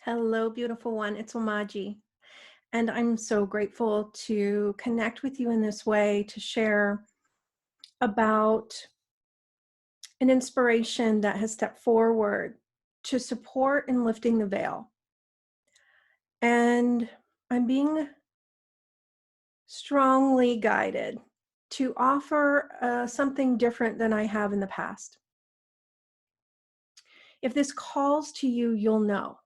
Hello, beautiful one. It's Omaji. And I'm so grateful to connect with you in this way to share about an inspiration that has stepped forward to support in lifting the veil. And I'm being strongly guided to offer something different than I have in the past. If this calls to you, you'll know.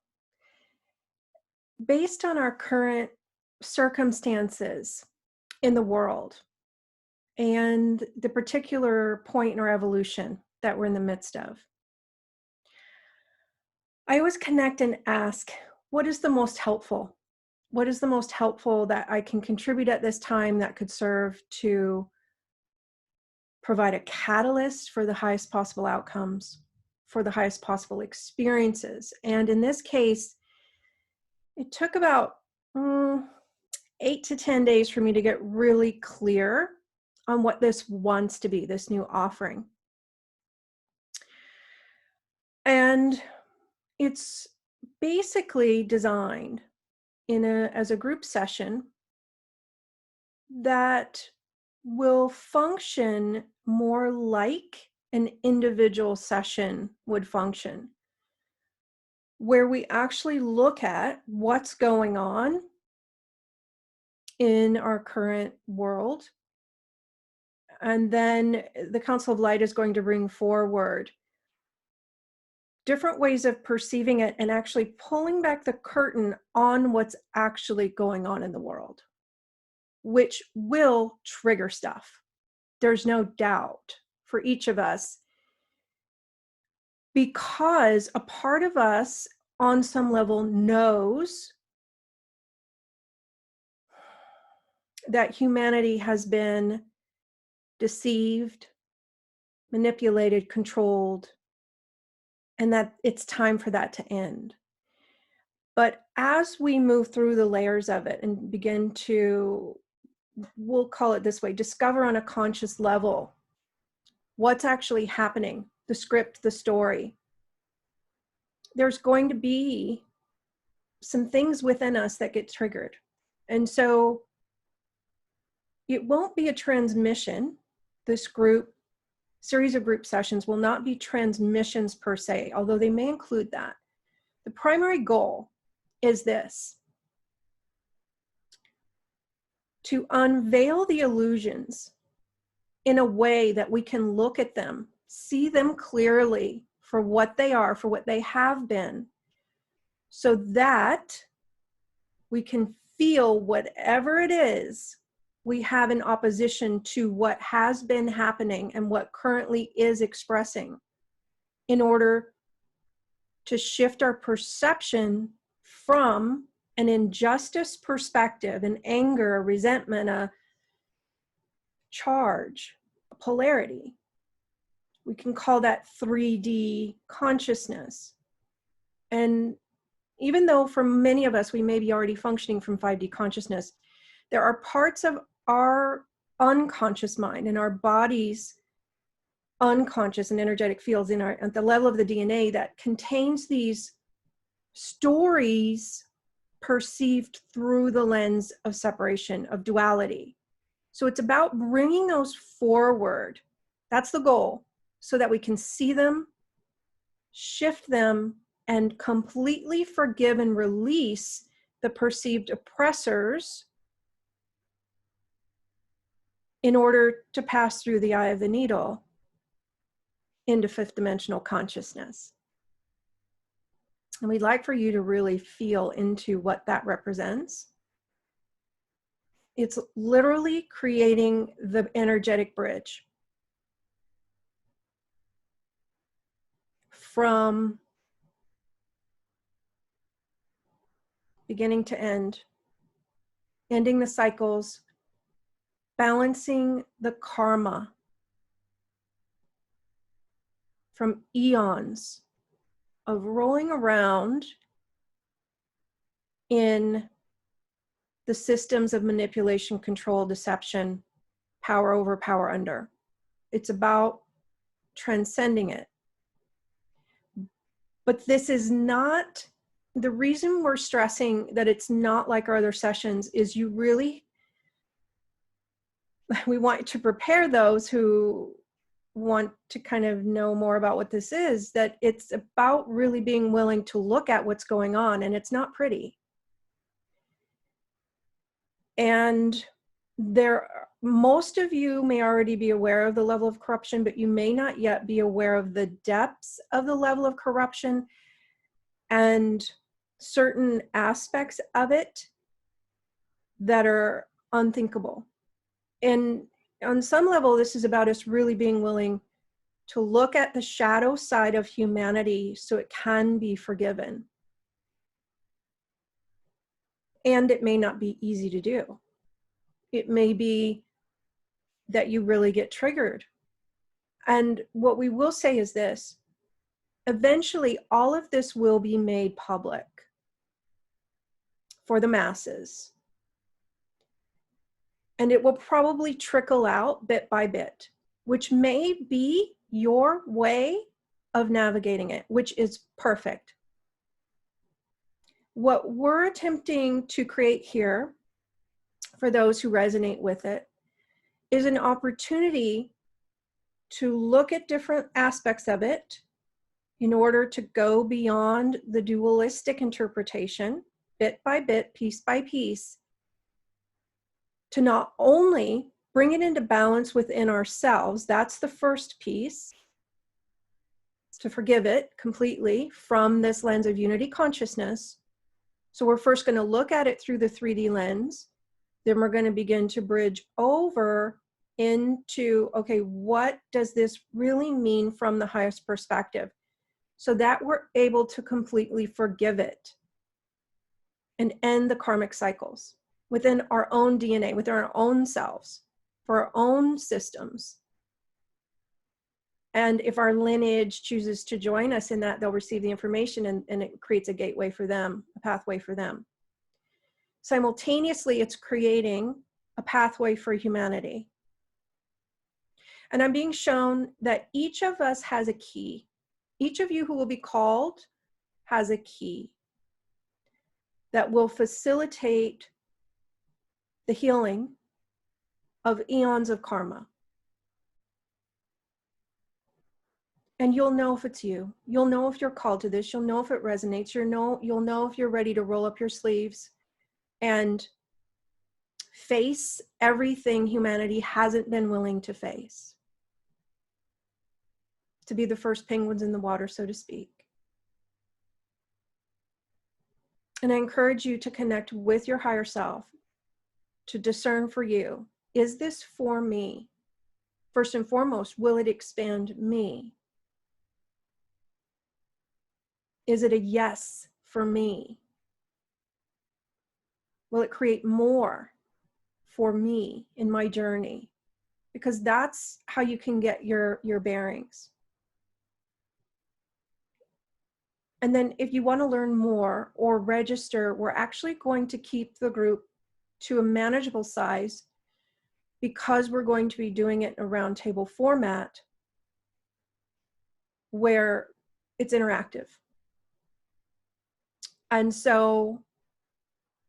Based on our current circumstances in the world, and the particular point in our evolution that we're in the midst of, I always connect and ask, what is the most helpful? What is the most helpful that I can contribute at this time that could serve to provide a catalyst for the highest possible outcomes, for the highest possible experiences? And in this case, it took about 8 to 10 days for me to get really clear on what this wants to be, this new offering. And it's basically designed as a group session that will function more like an individual session would function, where we actually look at what's going on in our current world. And then the Council of Light is going to bring forward different ways of perceiving it and actually pulling back the curtain on what's actually going on in the world, which will trigger stuff. There's no doubt for each of us, because a part of us on some level knows that humanity has been deceived, manipulated, controlled, and that it's time for that to end. But as we move through the layers of it and begin to, we'll call it this way, discover on a conscious level what's actually happening, the script, the story, there's going to be some things within us that get triggered. And so it won't be a transmission. This series of group sessions will not be transmissions per se, although they may include that. The primary goal is this: to unveil the illusions in a way that we can look at them, see them clearly for what they are, for what they have been, so that we can feel whatever it is we have in opposition to what has been happening and what currently is expressing, in order to shift our perception from an injustice perspective, an anger, a resentment, a charge, a polarity. We can call that 3D consciousness. And even though for many of us, we may be already functioning from 5D consciousness, there are parts of our unconscious mind and our body's unconscious and energetic fields at the level of the DNA that contains these stories perceived through the lens of separation, of duality. So it's about bringing those forward. That's the goal, so that we can see them, shift them, and completely forgive and release the perceived oppressors in order to pass through the eye of the needle into fifth dimensional consciousness. And we'd like for you to really feel into what that represents. It's literally creating the energetic bridge from beginning to end, ending the cycles, balancing the karma from eons of rolling around in the systems of manipulation, control, deception, power over, power under. It's about transcending it. But this is not the reason we're stressing that it's not like our other sessions is we want to prepare those who want to kind of know more about what this is, that it's about really being willing to look at what's going on, and it's not pretty. And most of you may already be aware of the level of corruption, but you may not yet be aware of the depths of the level of corruption and certain aspects of it that are unthinkable. And on some level, this is about us really being willing to look at the shadow side of humanity so it can be forgiven. And it may not be easy to do. It may be that you really get triggered. And what we will say is this: eventually, all of this will be made public for the masses. And it will probably trickle out bit by bit, which may be your way of navigating it, which is perfect. What we're attempting to create here, for those who resonate with it, is an opportunity to look at different aspects of it in order to go beyond the dualistic interpretation, bit by bit, piece by piece, to not only bring it into balance within ourselves, that's the first piece, to forgive it completely from this lens of unity consciousness. So we're first going to look at it through the 3D lens. Then we're going to begin to bridge over into, okay, what does this really mean from the highest perspective? So that we're able to completely forgive it and end the karmic cycles within our own DNA, within our own selves, for our own systems. And if our lineage chooses to join us in that, they'll receive the information, and it creates a gateway for them, a pathway for them. Simultaneously, it's creating a pathway for humanity. And I'm being shown that each of us has a key. Each of you who will be called has a key that will facilitate the healing of eons of karma. And you'll know if it's you. You'll know if you're called to this. You'll know if it resonates. You'll know if you're ready to roll up your sleeves and face everything humanity hasn't been willing to face. To be the first penguins in the water, so to speak. And I encourage you to connect with your higher self, to discern for you, is this for me? First and foremost, will it expand me? Is it a yes for me? Will it create more for me in my journey? Because that's how you can get your bearings. And then if you want to learn more or register, we're actually going to keep the group to a manageable size because we're going to be doing it in a roundtable format where it's interactive. And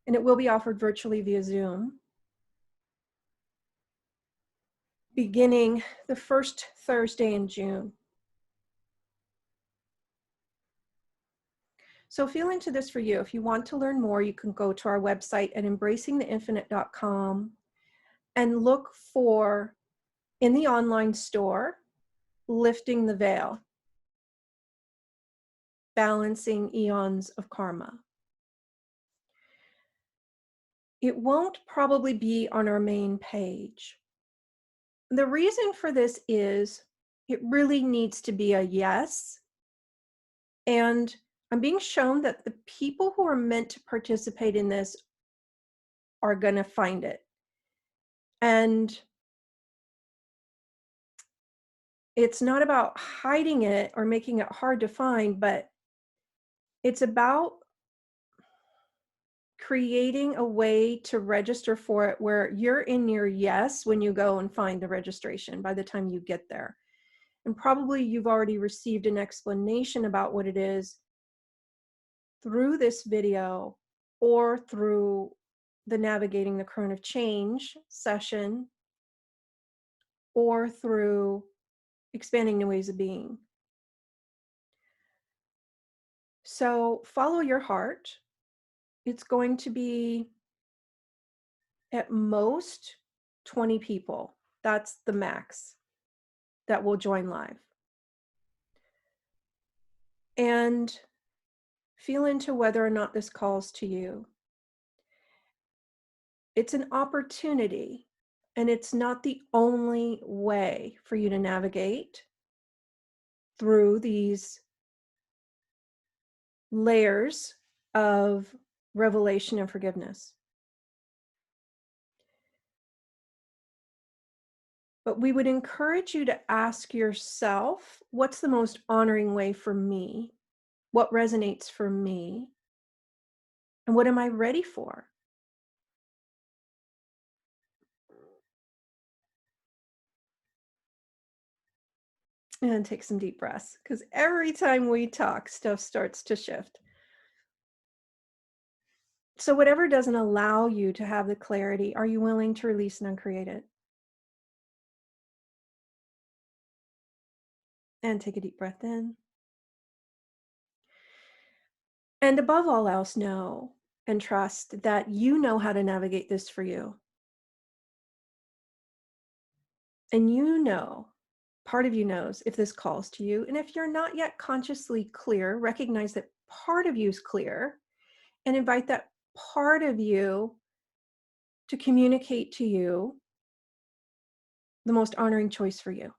it will be offered virtually via Zoom, beginning the first Thursday in June. So feel into this for you. If you want to learn more, you can go to our website at embracingtheinfinite.com and look for, in the online store, Lifting the Veil, Balancing Eons of Karma. It won't probably be on our main page. The reason for this is it really needs to be a yes. And I'm being shown that the people who are meant to participate in this are going to find it. And it's not about hiding it or making it hard to find, but it's about creating a way to register for it where you're in your yes when you go and find the registration by the time you get there. And probably you've already received an explanation about what it is through this video or through the Navigating the Current of Change session or through Expanding New Ways of Being. So follow your heart. It's going to be at most 20 people. That's the max that will join live. And feel into whether or not this calls to you. It's an opportunity, and it's not the only way for you to navigate through these layers of revelation and forgiveness. But we would encourage you to ask yourself, what's the most honoring way for me? What resonates for me? And what am I ready for? And take some deep breaths, because every time we talk, stuff starts to shift. So whatever doesn't allow you to have the clarity, are you willing to release and uncreate it? And take a deep breath in. And above all else, know and trust that you know how to navigate this for you. And you know, part of you knows if this calls to you. And if you're not yet consciously clear, recognize that part of you is clear and invite that part of you to communicate to you the most honoring choice for you.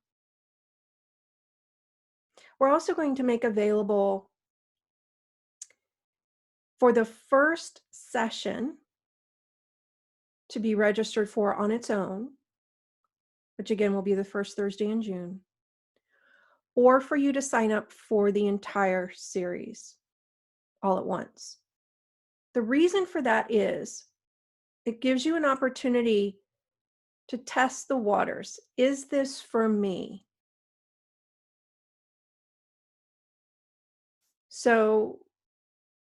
We're also going to make available for the first session to be registered for on its own, which again will be the first Thursday in June, or for you to sign up for the entire series all at once. The reason for that is it gives you an opportunity to test the waters. Is this for me? So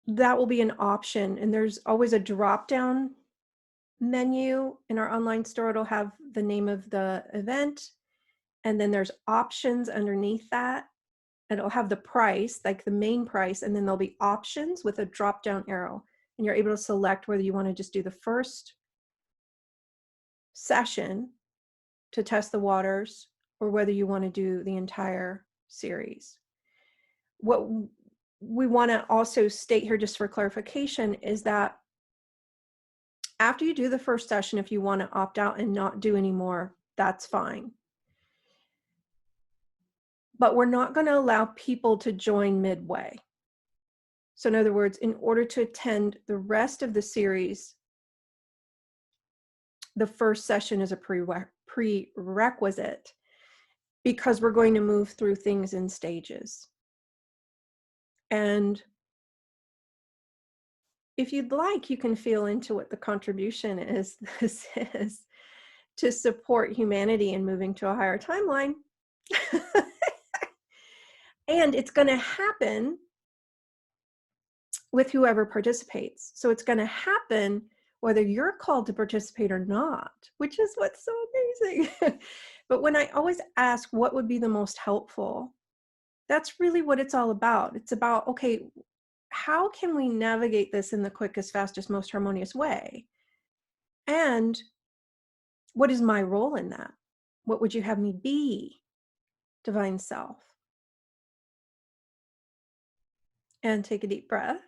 that will be an option. And there's always a drop-down menu in our online store. It'll have the name of the event. And then there's options underneath that. It'll have the price, like the main price, and then there'll be options with a drop-down arrow. And you're able to select whether you want to just do the first session to test the waters or whether you want to do the entire series. What we want to also state here, just for clarification, is that after you do the first session, if you want to opt out and not do any more, that's fine. But we're not going to allow people to join midway. So in other words, in order to attend the rest of the series, the first session is a prerequisite, because we're going to move through things in stages. And if you'd like, you can feel into what the contribution is. This is to support humanity in moving to a higher timeline. And it's going to happen with whoever participates. So it's going to happen whether you're called to participate or not, which is what's so amazing. But when I always ask what would be the most helpful, that's really what it's all about. It's about, okay, how can we navigate this in the quickest, fastest, most harmonious way? And what is my role in that? What would you have me be, divine self? And take a deep breath.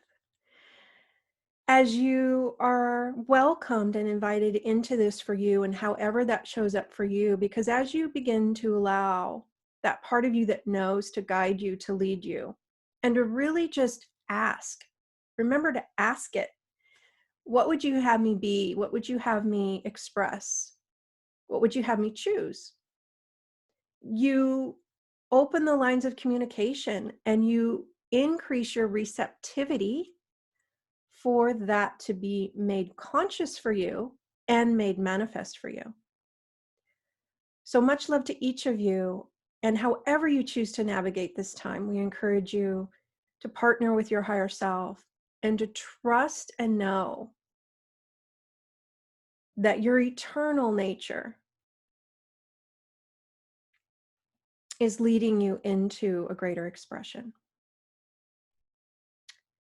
As you are welcomed and invited into this for you, and however that shows up for you, because as you begin to allow that part of you that knows to guide you, to lead you, and to really just ask, remember to ask it. What would you have me be? What would you have me express? What would you have me choose? You open the lines of communication and you increase your receptivity for that to be made conscious for you and made manifest for you. So much love to each of you. And however you choose to navigate this time, we encourage you to partner with your higher self and to trust and know that your eternal nature is leading you into a greater expression,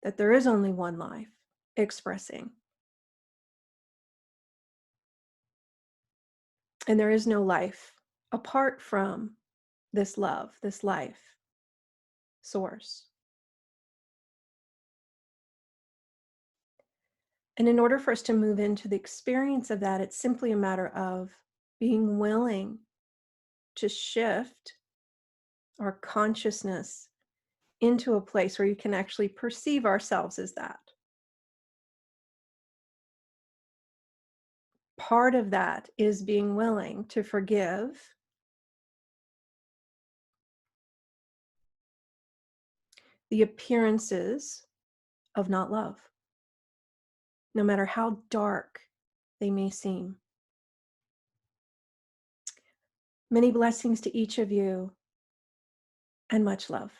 that there is only one life expressing, and there is no life apart from this love, this life source. And in order for us to move into the experience of that, it's simply a matter of being willing to shift our consciousness into a place where you can actually perceive ourselves as that. Part of that is being willing to forgive the appearances of not love, no matter how dark they may seem. Many blessings to each of you, and much love.